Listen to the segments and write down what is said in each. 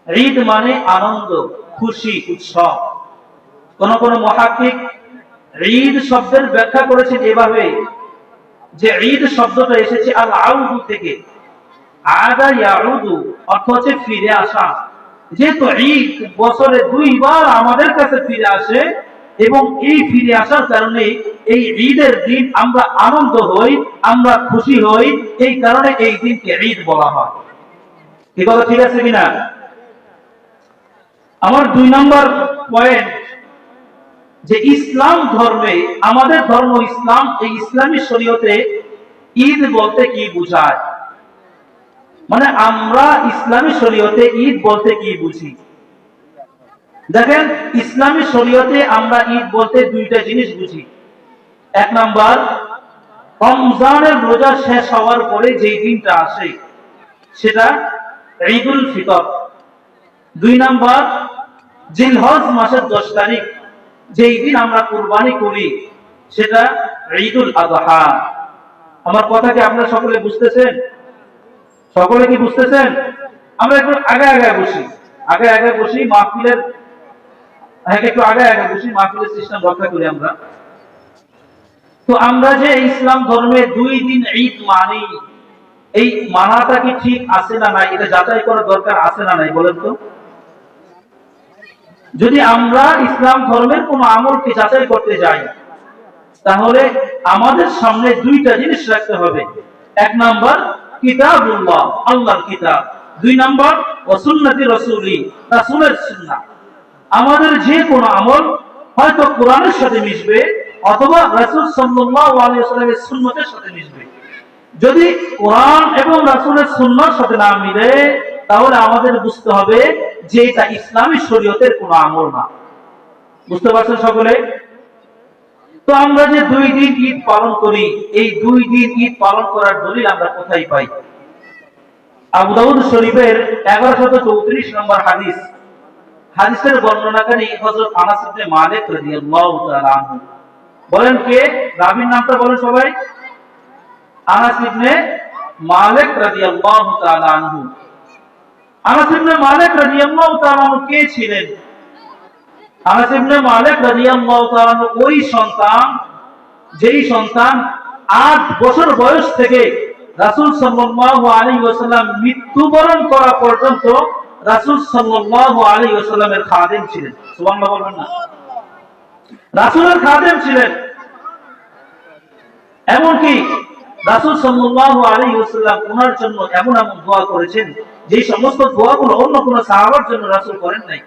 ঈদ মানে আনন্দ, খুশি, উৎসব। কোন কোন মুহাক্কিক ঈদ শব্দের ব্যাখ্যা করেছেন এভাবে যে ঈদ শব্দটা এসেছে আল আউদু থেকে। আদা ইয়াউদু অর্থ হচ্ছে ফিরে আসা। যেহেতু ঈদ বছরে দুইবার আমাদের কাছে ফিরে আসে এবং এই ফিরে আসার কারণে এই ঈদের দিন আমরা আনন্দ হই, আমরা খুশি হই, এই কারণে এই দিনকে ঈদ বলা হয়। কি কথা ঠিক আছে কিনা? আমার 2 নম্বর পয়েন্ট, যে ইসলাম ধর্মে, আমাদের ধর্ম ইসলাম, এই ইসলামী শরীয়তে ঈদ বলতে কি বোঝায়, মানে আমরা ইসলামী শরীয়তে ঈদ বলতে কি বুঝি। দেখেন, ইসলামী শরীয়তে আমরা ঈদ বলতে 2টা জিনিস বুঝি। 1 নাম্বার, রমজানের রোজা শেষ হওয়ার পরে যে দিনটা আসে সেটা ঈদুল ফিতর। 2 নাম্বার, জিলহজ মাসের 10 তারিখ যেই দিন আমরা কুরবানি করি সেটা ঈদুল আযহা। আমার কথা কি আপনারা সকলে বুঝতেছেন? সকলে কি বুঝতেছেন? আমরা একটু আগে আগে বসি মাহফিলের, একটু আগে বসি মাহফিলের সিস্টেম রক্ষা করি আমরা। তো আমরা যে ইসলাম ধর্মে 2 দিন ঈদ মানি, এই মানাটা কি ঠিক আছে না নাই, এটা যাচাই করার দরকার আছে না নাই বলেন তো? যদি আমরা ইসলাম ধর্মের কোন আমলকে যাচাই করতে যাই তাহলে আমাদের সামনে 2টা জিনিস রাখতে হবে। 1 নাম্বার, কিতাবুল্লাহ, আল্লাহর কিতাব। 2 নাম্বার, ওয়া সুন্নতি রাসূলি, রাসূলের সুন্নাহ। আমাদের যে কোন আমল হয়তো কোরআনের সাথে মিশবে অথবা রাসূল সাল্লাল্লাহু আলাইহি ওয়াসাল্লামের সুন্নতের সাথে মিশবে। যদি কোরআন এবং রাসূলের সুন্নাহর সাথে না মিলে তাহলে আমাদের বুঝতে হবে যে এটা ইসলামী শরীয়তের কোন আমল না। বুঝতে পারছেন সকলে? তো আমরা যে 2 দিন ঈদ পালন করি, এই 2 দিন ঈদ পালন করার দলিল আমরা কোথায় পাই? আবু দাউদ শরীফের 1134 নম্বর হাদিস, হাদিসের বর্ণনাকারী হযরত আনাস ইবনে মালিক রাদিয়াল্লাহু তাআলা আনহু। বলেন কে? রাবীর নামটা বলেন সবাই। আনাস ইবনে মালিক রাদিয়াল্লাহু তাআলা আনহু। আনাস ইবনে মালিক রাদিয়াল্লাহু তাআলা আনহু কে ছিলেন? আনাস ইবনে মালিক রাদিয়াল্লাহু তাআলা আনহু ওই সন্তান, যেই সন্তান 8 বছর বয়স থেকে রাসূল সাল্লাল্লাহু আলাইহি ওয়াসাল্লাম মৃত্যুবরণ করা পর্যন্ত রাসূল সাল্লাল্লাহু আলাইহি ওয়াসাল্লামের খাদেম ছিলেন। সুবহানাল্লাহ বলবেন না? রাসূলের খাদেম ছিলেন। এমনকি রাসূল সাল্লাল্লাহু আলাইহি ওয়াসাল্লাম ওনার জন্য এমন এমন দোয়া করেছেন যে সমস্ত দোয়াগুলো অন্য কোন সাহাবার জন্য রাসূল করেন নাই।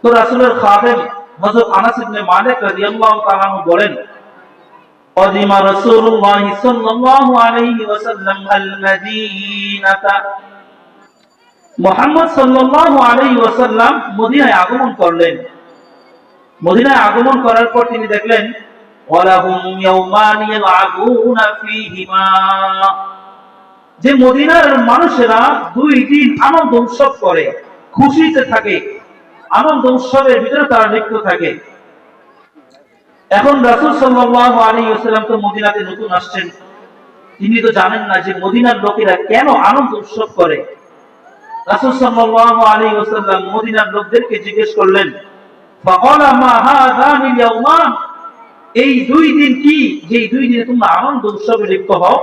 তো রাসূলের খাদেম হযরত আনাস ইবনে মালিক রাদিয়াল্লাহু তাআলা বলেন, قدم رسول الله صلى الله عليه وسلم المدينة, মুহাম্মদ সাল্লাল্লাহু আলাইহি ওয়াসাল্লাম মদিনায় আগমন করলেন। মদিনায় আগমন করার পর তিনি দেখলেন ওয়ালাহুম ইয়াওমান ইয়ালআবুনা ফীহিমা, যে মদিনার মানুষেরা 2 দিন আনন্দ উৎসব করে, খুশিতে থাকে, আনন্দ উৎসবের ভিতরে তারা লিপ্ত থাকে। এখন রাসূল সাল্লাল্লাহু আলাইহি ওয়াসাল্লাম তো মদিনাতে নতুন আসছেন, তিনি তো জানেন না যে মদিনার লোকেরা কেন আনন্দ উৎসব করে। রাসূল সাল্লাল্লাহু আলাইহি ওয়াসাল্লাম মদিনার লোকদেরকে জিজ্ঞেস করলেন, ফাকালা মা হাযানি ইয়াওমান, এই 2 দিন কি, যে 2 দিনে তোমরা আনন্দ উৎসবে লিপ্ত হও?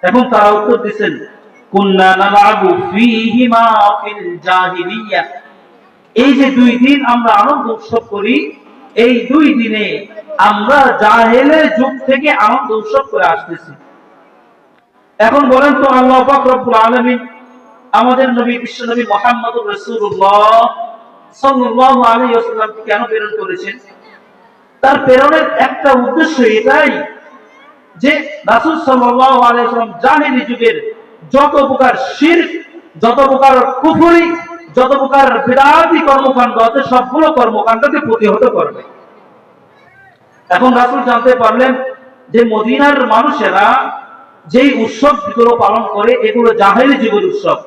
এখন তারা উত্তর দিয়েছেন, কুননা নালআবু ফীহিমা ফিল জাহিলিয়া, এই যে 2 দিন আমরা আনন্দ উৎসব করি, এই 2 দিনে আমরা জাহেলের যুগ থেকে আনন্দ উৎসব করে আসতেছি। এখন বলেন তো, আল্লাহ পাক রব্বুল আলামিন আমাদের নবী বিশ্বনবী মুহাম্মদুর রাসূলুল্লাহ সাল্লাল্লাহু আলাইহি ওয়াসাল্লাম কেন প্রেরণ করেছেন? তার প্রেরণের একটা উদ্দেশ্য এটাই যে রাসূল সাল্লাল্লাহু আলাইহি ওয়াসাল্লাম জাহেলি যুগের যত প্রকার শিরক, যত প্রকার কুফরি, যত প্রকার বিদআতি কর্মকাণ্ড আছে সবগুলো কর্মকাণ্ডকে প্রতিহত করবে। এখন রাসূল জানতে পারলেন যে মদিনার মানুষেরা যেই উৎসবগুলো পালন করে এগুলো জাহেলি যুগের উৎসব।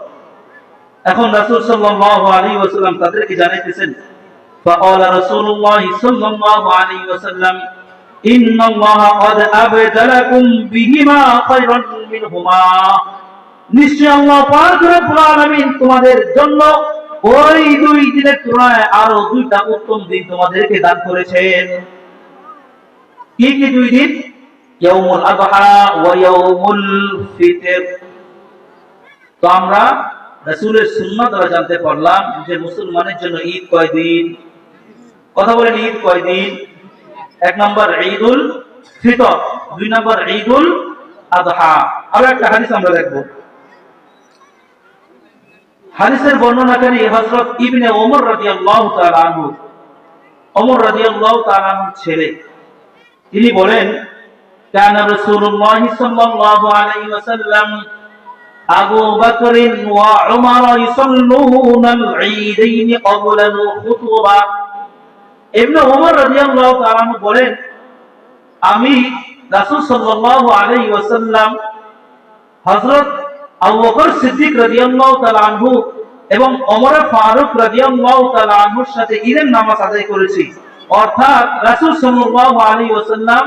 এখন রাসূল সাল্লাল্লাহু আলাইহি ওয়াসাল্লাম তাদেরকে জানাইতেছেন, ফাকালা রাসূলুল্লাহ সাল্লাল্লাহু আলাইহি ওয়াসাল্লাম, ইন্নাল্লাহা ক্বাদ আবদালাকুম বিহিমা খায়রান মিনহুমা, নিশ্চয় আল্লাহ পাক রব্বুল আলামিন তোমাদের জন্য ওই দুই দিনের তুলনায় আরো দুইটা উত্তম দিন তোমাদেরকে দান করেছেন। কি কি দুই দিন? ইয়াউমুল আযহা ওয়া ইয়াউমুল ফিতর। তো আমরা রাসূলের সুন্নাহ দ্বারা জানতে পারলাম যে মুসলমানের জন্য ঈদ কয় দিন। কথা বলেন, ঈদ কয় দিন? এক নম্বর ঈদুল ফিতর, দুই নম্বর ঈদুল আযহা। আর একটা হাদিস আমরা দেখব। হাদিসের বর্ণনাকারী হযরত ইবনে ওমর রাদিয়াল্লাহু তাআলা আনহু, ওমর রাদিয়াল্লাহু তাআলা আনহুর ছেলে, তিনি বলেন, কানা রাসূলুল্লাহ সাল্লাল্লাহু আলাইহি ওয়াসাল্লাম আবু বকর ওয়া উমর ইসাল্লুনাল ঈদাইন ক্বাবলা আল খুতবা। ইবনে ওমর রাদিয়াল্লাহু তাআলা আনহু বলেন, আমি রাসূল সাল্লাল্লাহু আলাইহি ওয়াসাল্লাম, হযরত আবু বকর সিদ্দিক রাদিয়াল্লাহু তাআলা আনহু এবং ওমর ফারুক রাদিয়াল্লাহু তাআলা আনহুর সাথে ঈদের নামাজ আদায় করেছি। অর্থাৎ রাসূল সাল্লাল্লাহু আলাইহি ওয়াসাল্লাম,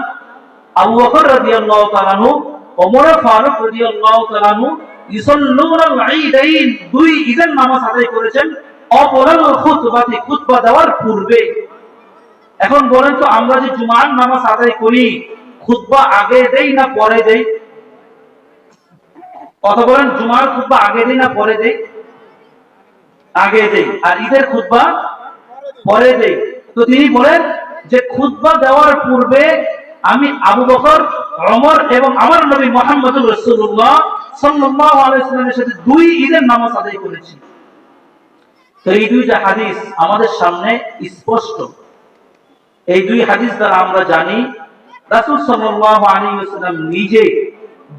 আবু বকর রাদিয়াল্লাহু তাআলা আনহু, ওমর ফারুক রাদিয়াল্লাহু তাআলা আনহু ইসাল্লুনাল ঈদাইন, দুই ঈদের নামাজ আদায় করেছেন ক্বাবলাল খুতবাতি, খুতবা দেওয়ার পূর্বে। এখন বলেন তো, আমরা যে জুমার নামাজ আদায় করি, খুতবা আগে দেই না পরে দেই? কথা বলেন, জুমার খুতবা আগে দেই না পরে দেই? আগে দেই। আর ঈদের খুতবা পরে দেই। তো তিনি বলেন যে খুতবা দেওয়ার পূর্বে আমি আবু বকর, ওমর এবং আমার নবী মুহাম্মদুর রাসূলুল্লাহ সাল্লাল্লাহু আলাইহি ওয়াসাল্লামের সাথে দুই ঈদের নামাজ আদায় করেছি। তো এই দুইটা হাদিস আমাদের সামনে স্পষ্ট। এই দুই হাদিস দ্বারা আমরা জানি রাসূল সাল্লাল্লাহু আলাইহি ওয়াসাল্লাম নিজে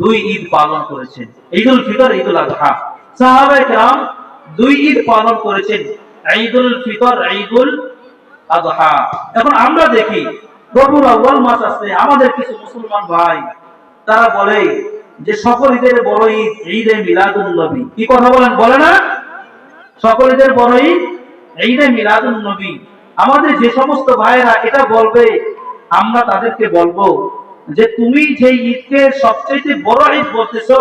দুই ঈদ পালন করেছেন, ঈদুল ফিতর, ঈদুল আযহা। সাহাবায়ে কেরাম দুই ঈদ পালন করেছেন, ঈদুল ফিতর, ঈদুল আযহা। এখন আমরা দেখি রবিউল আউয়াল মাস আসছে, আমাদের কিছু মুসলমান ভাই তারা বলে যে সকল ঈদের বড় ঈদ ঈদে মিলাদুন নবী। কি কথা বলেন? বলে না সকল ঈদের বড় ঈদ ঈদে মিলাদুন নবী। আমাদের যে সমস্ত ভাইরা এটা বলবে, আমরা তাদেরকে বলবো যে তুমি যে ঈদকে সবচেয়ে বড় ঈদ বলতেছো,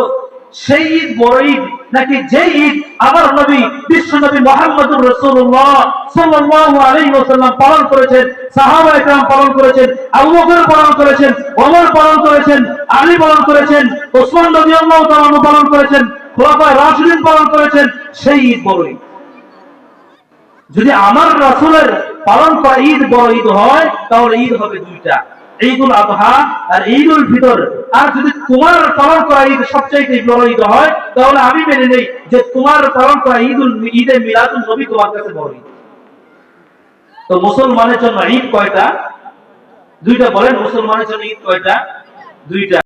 সেই ঈদ বড় ঈদ নাকি যে ঈদ আমার নবী বিশ্ব নবী মুহাম্মদুর রাসূলুল্লাহ সাল্লাল্লাহু আলাইহি ওয়াসাল্লাম পালন করেছেন, সাহাবায়ে কেরাম পালন করেছেন, আবু বকর পালন করেছেন, ওমর পালন করেছেন, আলী পালন করেছেন, ওসমান রাদিয়াল্লাহু তাআলা আনহু পালন করেছেন, খুলাফায়ে রাশিদিন পালন করেছেন, সেই ঈদ বড় ঈদ? যদি আমার রাসূলের পালন করা ঈদ বড় ঈদ হয়, তাহলে ঈদ হবে দুইটা, ঈদুল আযহা আর ঈদুল ফিতর। আর যদি তোমার পালন করা ঈদ সবচেয়ে বড় ঈদ হয়, তাহলে আমি মেনে নেই যে তোমার পালন করা ঈদে মিলাদুন নবী তোমার কাছে বড় ঈদ। তো মুসলমানের জন্য ঈদ কয়টা? দুইটা। বলেন, মুসলমানের জন্য ঈদ কয়টা? দুইটা।